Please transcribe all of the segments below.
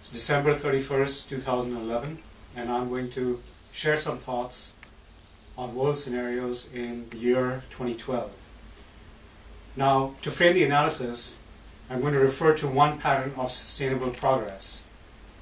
It's December 31st, 2011, and I'm going to share some thoughts on world scenarios in the year 2012. Now, to frame the analysis, I'm going to refer to one pattern of sustainable progress,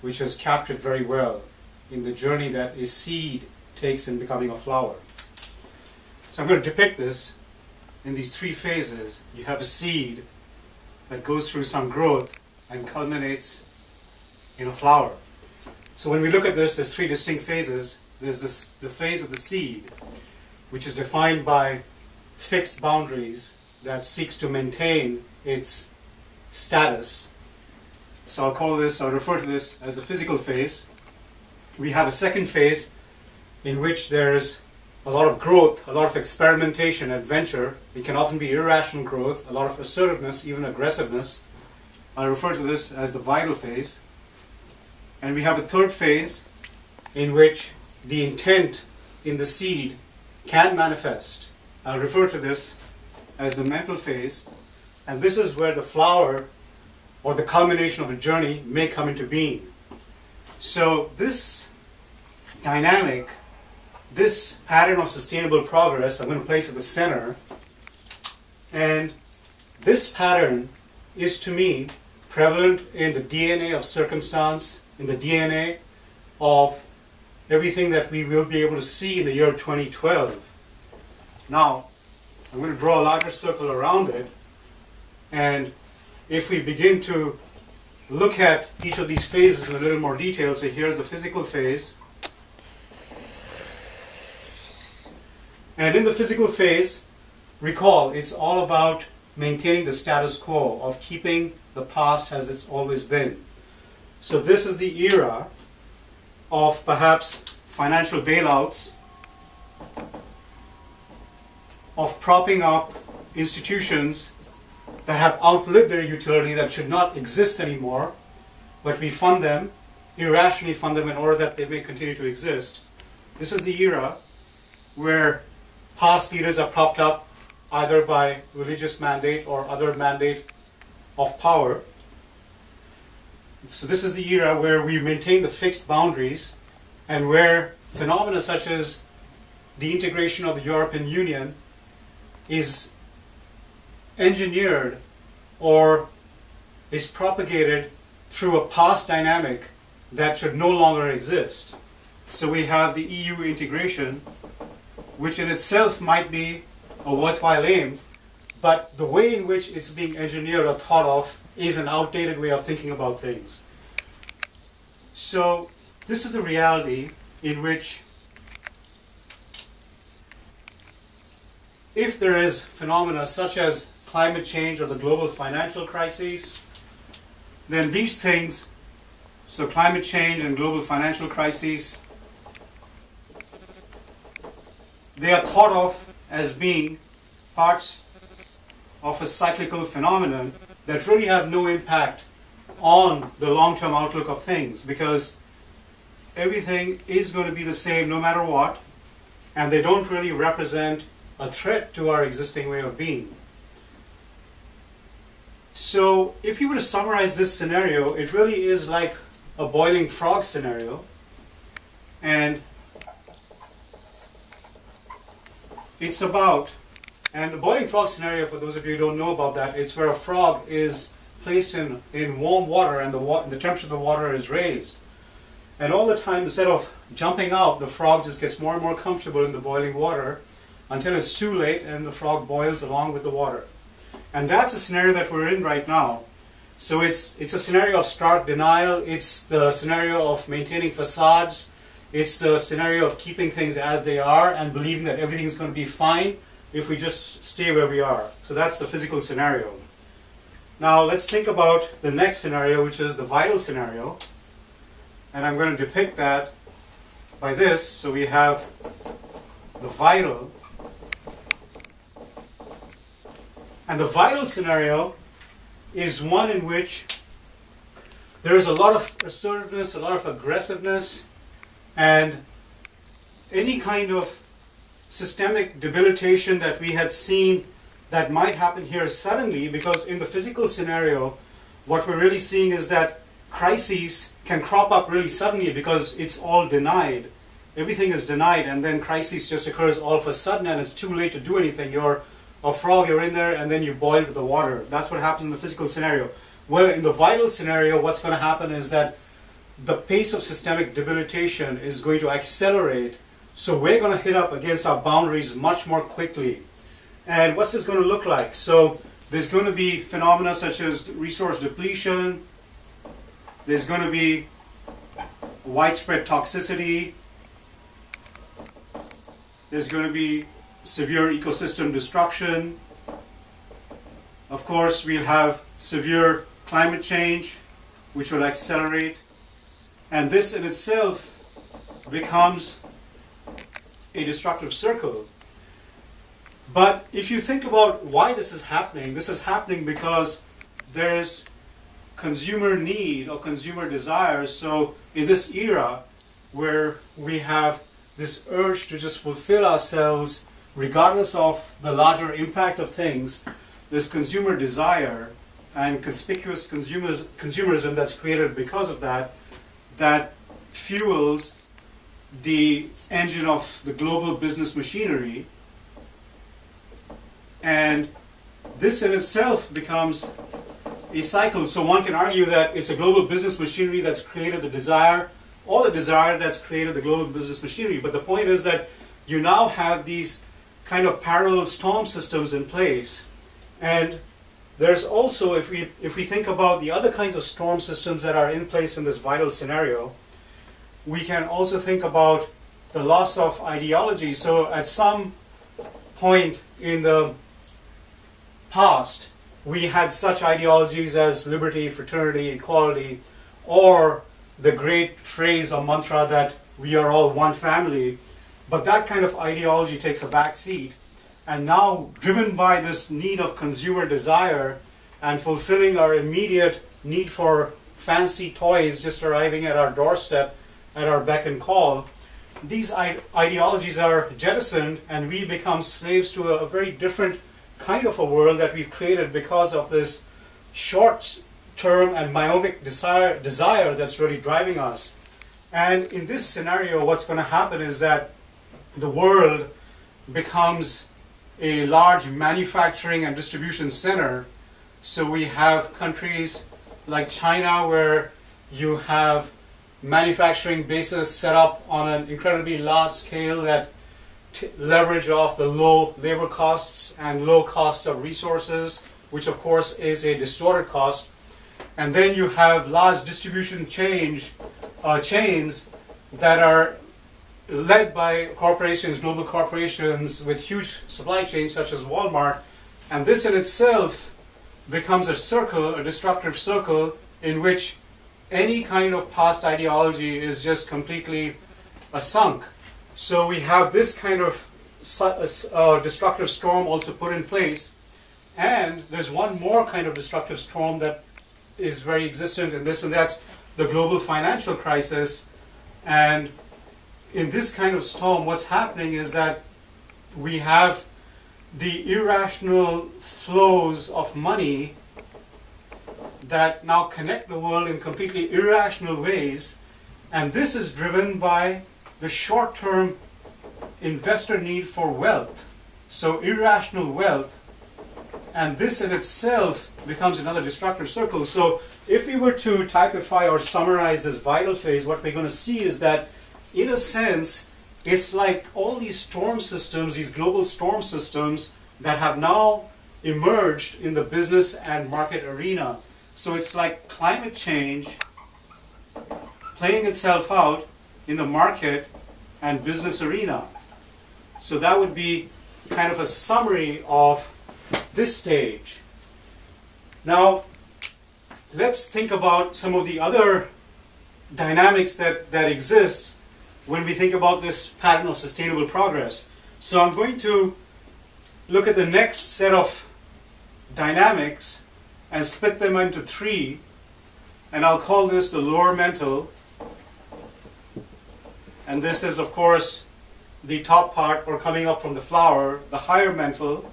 which is captured very well in the journey that a seed takes in becoming a flower. So I'm going to depict this in these three phases. You have a seed that goes through some growth and culminates in a flower. So when we look at this, there's three distinct phases. There's the phase of the seed, which is defined by fixed boundaries that seeks to maintain its status. So I'll refer to this as the physical phase. We have a second phase in which there's a lot of growth, a lot of experimentation, adventure. It can often be irrational growth, a lot of assertiveness, even aggressiveness. I'll refer to this as the vital phase. And we have a third phase in which the intent in the seed can manifest. I'll refer to this as the mental phase. And this is where the flower or the culmination of a journey may come into being. So this dynamic, this pattern of sustainable progress, I'm going to place at the center. And this pattern is, to me, prevalent in the DNA of circumstance, in the DNA of everything that we will be able to see in the year 2012. Now, I'm going to draw a larger circle around it, and if we begin to look at each of these phases in a little more detail, so here's the physical phase. And in the physical phase, recall, it's all about maintaining the status quo, of keeping the past as it's always been. So this is the era of perhaps financial bailouts, of propping up institutions that have outlived their utility, that should not exist anymore, but we fund them, irrationally fund them in order that they may continue to exist. This is the era where past leaders are propped up either by religious mandate or other mandate of power. So this is the era where we maintain the fixed boundaries, and where phenomena such as the integration of the European Union is engineered or is propagated through a past dynamic that should no longer exist. So we have the EU integration, which in itself might be a worthwhile aim, but the way in which it's being engineered or thought of is an outdated way of thinking about things. So this is the reality in which, if there is phenomena such as climate change or the global financial crisis, then these things, so climate change and global financial crises, they are thought of as being parts of a cyclical phenomenon that really have no impact on the long-term outlook of things, because everything is going to be the same no matter what, and they don't really represent a threat to our existing way of being. So if you were to summarize this scenario, it really is like a boiling frog scenario, and it's about, and the boiling frog scenario, for those of you who don't know about that, it's where a frog is placed in warm water, and the temperature of the water is raised. And all the time, instead of jumping out, the frog just gets more and more comfortable in the boiling water until it's too late and the frog boils along with the water. And that's the scenario that we're in right now. So it's a scenario of stark denial, it's the scenario of maintaining facades, it's the scenario of keeping things as they are and believing that everything's going to be fine if we just stay where we are. So that's the physical scenario. Now let's think about the next scenario, which is the vital scenario. And I'm going to depict that by this. So we have the vital. And the vital scenario is one in which there is a lot of assertiveness, a lot of aggressiveness, and any kind of systemic debilitation that we had seen that might happen here suddenly, because in the physical scenario, what we're really seeing is that crises can crop up really suddenly because it's all denied. Everything is denied, and then crisis just occurs all of a sudden, and it's too late to do anything. You're a frog, you're in there, and then you boil with the water. That's what happens in the physical scenario. Well, in the vital scenario, what's going to happen is that the pace of systemic debilitation is going to accelerate. So we're going to hit up against our boundaries much more quickly. And what's this going to look like? So there's going to be phenomena such as resource depletion. There's going to be widespread toxicity. There's going to be severe ecosystem destruction. Of course, we'll have severe climate change, which will accelerate. And this in itself becomes a destructive circle. But if you think about why this is happening because there's consumer need or consumer desires. So in this era where we have this urge to just fulfill ourselves regardless of the larger impact of things, this consumer desire and conspicuous consumerism that's created because of that, that fuels the engine of the global business machinery. And this in itself becomes a cycle. So one can argue that it's a global business machinery that's created the desire, or the desire that's created the global business machinery. But the point is that you now have these kind of parallel storm systems in place. And there's also, if we think about the other kinds of storm systems that are in place in this vital scenario, we can also think about the loss of ideology. So at some point in the past, we had such ideologies as liberty, fraternity, equality, or the great phrase or mantra that we are all one family. But that kind of ideology takes a back seat. And now, driven by this need of consumer desire and fulfilling our immediate need for fancy toys just arriving at our doorstep, at our beck and call, these ideologies are jettisoned and we become slaves to a very different kind of a world that we've created because of this short-term and myopic desire that's really driving us. And in this scenario, what's going to happen is that the world becomes a large manufacturing and distribution center. So we have countries like China where you have manufacturing bases set up on an incredibly large scale that leverage off the low labor costs and low costs of resources, which of course is a distorted cost. And then you have large distribution chains that are led by corporations, global corporations with huge supply chains such as Walmart. And this in itself becomes a circle, a destructive circle, in which any kind of past ideology is just completely sunk. So we have this kind of destructive storm also put in place. And there's one more kind of destructive storm that is very existent in this, and that's the global financial crisis. And in this kind of storm, what's happening is that we have the irrational flows of money that now connect the world in completely irrational ways. And this is driven by the short-term investor need for wealth. So irrational wealth. And this in itself becomes another destructive circle. So if we were to typify or summarize this vital phase, what we're going to see is that, in a sense, it's like all these storm systems, these global storm systems that have now emerged in the business and market arena. So it's like climate change playing itself out in the market and business arena. So that would be kind of a summary of this stage. Now, let's think about some of the other dynamics that exist when we think about this pattern of sustainable progress. So I'm going to look at the next set of dynamics and split them into three, and I'll call this the lower mental, and this is of course the top part or coming up from the flower, the higher mental,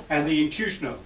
and the intuitional.